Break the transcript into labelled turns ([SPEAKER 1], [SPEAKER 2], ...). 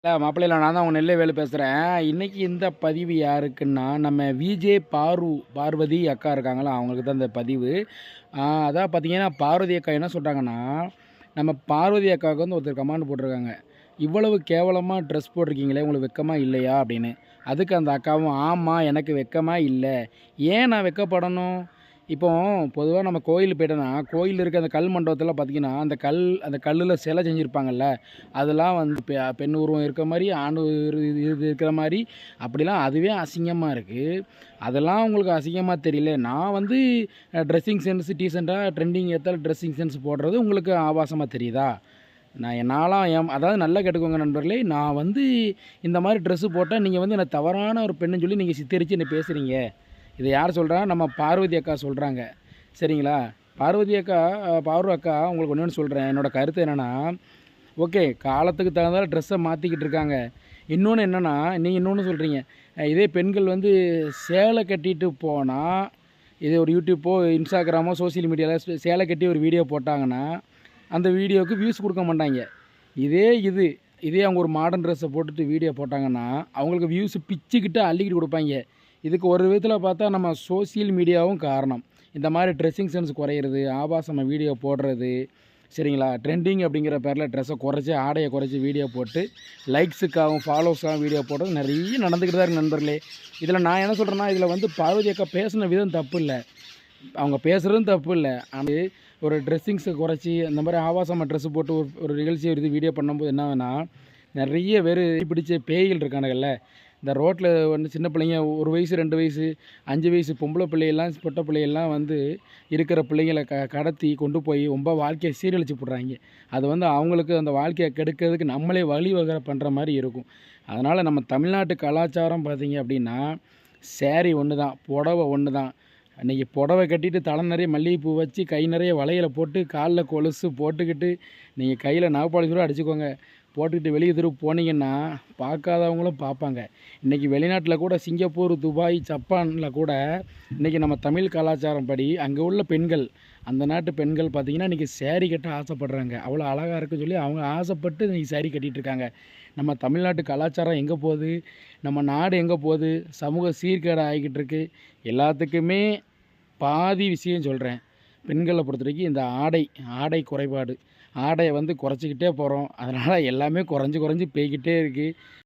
[SPEAKER 1] இல்லை மாப்பிள்ளையில நான் தான் உங்கள் நெல்லைவேலு பேசுகிறேன். இன்றைக்கி இந்த பதிவு யாருக்குன்னா, நம்ம விஜே பார்வதி அக்கா இருக்காங்களா, அவங்களுக்கு தான் இந்த பதிவு. அதான் பார்த்தீங்கன்னா, பார்வதி அக்கா என்ன சொல்கிறாங்கன்னா, நம்ம பார்வதி அக்காவுக்கு வந்து ஒருத்தர் கமெண்ட் போட்டிருக்காங்க. இவ்வளவு கேவலமாக ட்ரெஸ் போட்டிருக்கீங்களே, உங்களுக்கு வெட்கமா இல்லையா அப்படின்னு. அதுக்கு அந்த அக்காவும், ஆமாம் எனக்கு வெட்கமா இல்லை. ஏன் நான் வெட்கப்படணும்? இப்போ பொதுவாக நம்ம கோயில் போயிட்டோன்னா, கோயிலில் இருக்க அந்த கல் மண்டபத்தில் பார்த்தீங்கன்னா, அந்த கல்லில் சிலை செஞ்சுருப்பாங்கல்ல, அதெல்லாம் வந்து பெண் உருவம் இருக்கிற மாதிரி, ஆண் இது இருக்கிற மாதிரி, அப்படிலாம் அதுவே அசிங்கமாக இருக்குது. அதெல்லாம் உங்களுக்கு அசிங்கமாக தெரியல. நான் வந்து ட்ரெஸ்ஸிங் சென்ஸ் டீசெண்டாக ட்ரெண்டிங் ஏற்ற ட்ரெஸ்ஸிங் சென்ஸ் போடுறது உங்களுக்கு ஆபாசமாக தெரியுதா? நான்லாம் அதாவது நல்லா கேட்டுக்கோங்க நண்பர்களே, நான் வந்து இந்த மாதிரி ட்ரெஸ்ஸு போட்டால் நீங்கள் வந்து என்ன தவறான ஒரு பெண்ணுன்னு சொல்லி நீங்கள் சித்தரித்து என்ன பேசுகிறீங்க. இதை யார் சொல்கிறா? நம்ம பார்வதி அக்கா சொல்கிறாங்க. சரிங்களா? பார்வதி அக்கா உங்களுக்கு ஒன்று சொல்கிறேன். என்னோடய கருத்து என்னென்னா, ஓகே காலத்துக்கு தகுந்தால ட்ரெஸ்ஸை மாற்றிக்கிட்டு இருக்காங்க. இன்னொன்று என்னென்னா, நீங்கள் இன்னொன்று சொல்கிறீங்க. இதே பெண்கள் வந்து சேலை கட்டிட்டு போனால், இதே ஒரு யூடியூப்போ இன்ஸ்டாகிராமோ சோசியல் மீடியாவில் சேலை கட்டி ஒரு வீடியோ போட்டாங்கன்னா, அந்த வீடியோவுக்கு வியூஸ் கொடுக்க மாட்டாங்க. இதே அவங்க ஒரு மாடர்ன் ட்ரெஸ்ஸை போட்டுட்டு வீடியோ போட்டாங்கன்னா, அவங்களுக்கு வியூஸ் பிச்சுக்கிட்டு அள்ளிக்கிட்டு கொடுப்பாங்க. இதுக்கு ஒரு விதத்தில் பார்த்தா நம்ம சோசியல் மீடியாவும் காரணம். இந்த மாதிரி ட்ரெஸ்ஸிங் சென்ஸ் குறையிறது, ஆபாசமாக வீடியோ போடுறது, சரிங்களா? ட்ரெண்டிங் அப்படிங்கிற பேரில் ட்ரெஸ்ஸை குறைச்சி, ஆடையை குறைச்சி வீடியோ போட்டு லைக்ஸுக்காகவும் ஃபாலோவர்ஸாகவும் வீடியோ போடுறது நிறைய நடந்துக்கிட்டு தான் இருக்குது நண்பர்களே. இதில் நான் என்ன சொல்கிறேன்னா, இதில் வந்து பார்வதி அக்கா பேசின விதம் தப்பு இல்லை, அவங்க பேசுகிறதும் தப்பு இல்லை. அது ஒரு ட்ரெஸ்ஸிங்ஸை குறைச்சி அந்த மாதிரி ஆபாசமாக ட்ரெஸ்ஸு போட்டு ஒரு நிகழ்ச்சியை எடுத்து வீடியோ பண்ணும்போது என்ன ஆகுதுன்னா, நிறைய பேர் பிடிச்ச பேய்கள் இருக்கானுங்கள்ல, இந்த ரோட்டில் வந்து சின்ன பிள்ளைங்க 1 வயசு 2 வயசு 5 வயசு பொம்பளை பிள்ளையெல்லாம் பொட்ட பிள்ளையெல்லாம் வந்து இருக்கிற பிள்ளைங்களை கடத்தி கொண்டு போய் ரொம்ப வாழ்க்கையை சீரழிச்சு போடுறாங்க. அது வந்து அவங்களுக்கு அந்த வாழ்க்கையை கெடுக்கிறதுக்கு நம்மளே வழிவகை பண்ணுற மாதிரி இருக்கும். அதனால் நம்ம தமிழ்நாட்டு கலாச்சாரம் பார்த்திங்க அப்படின்னா, சேரீ ஒன்று தான், புடவை ஒன்று தான். அன்றைக்கி புடவை கட்டிட்டு தலை நிறைய மல்லிகைப்பூ வச்சு, கை நிறைய வளையலை போட்டு, காலில் கொலுசு போட்டுக்கிட்டு, நீங்கள் கையில் நாகப்பாலிஷ் கூட அடிச்சுக்கோங்க, போட்டுக்கிட்டு வெளியே தெரு போனீங்கன்னா பார்க்காதவங்களும் பார்ப்பாங்க. இன்றைக்கி வெளிநாட்டில் கூட சிங்கப்பூர், துபாய், ஜப்பானில் கூட இன்றைக்கி நம்ம தமிழ் கலாச்சாரம் படி அங்கே உள்ள பெண்கள், அந்த நாட்டு பெண்கள் பார்த்திங்கன்னா இன்றைக்கி சேரீ கட்ட ஆசைப்படுறாங்க. அவ்வளோ அழகாக இருக்குன்னு சொல்லி அவங்க ஆசைப்பட்டு இன்றைக்கி சேரீ கட்டிகிட்ருக்காங்க. நம்ம தமிழ்நாட்டு கலாச்சாரம் எங்கே போகுது? நம்ம நாடு எங்கே போகுது? சமூக சீர்கேடு ஆகிக்கிட்டு இருக்குது. எல்லாத்துக்குமே பாதி விஷயம் சொல்கிறேன். பெண்களை பொறுத்த வரைக்கும் இந்த ஆடை குறைபாடு. ஆடையை வந்து குறைச்சிக்கிட்டே போகிறோம். அதனால் எல்லாமே குறைஞ்சி போய்க்கிட்டே இருக்குது.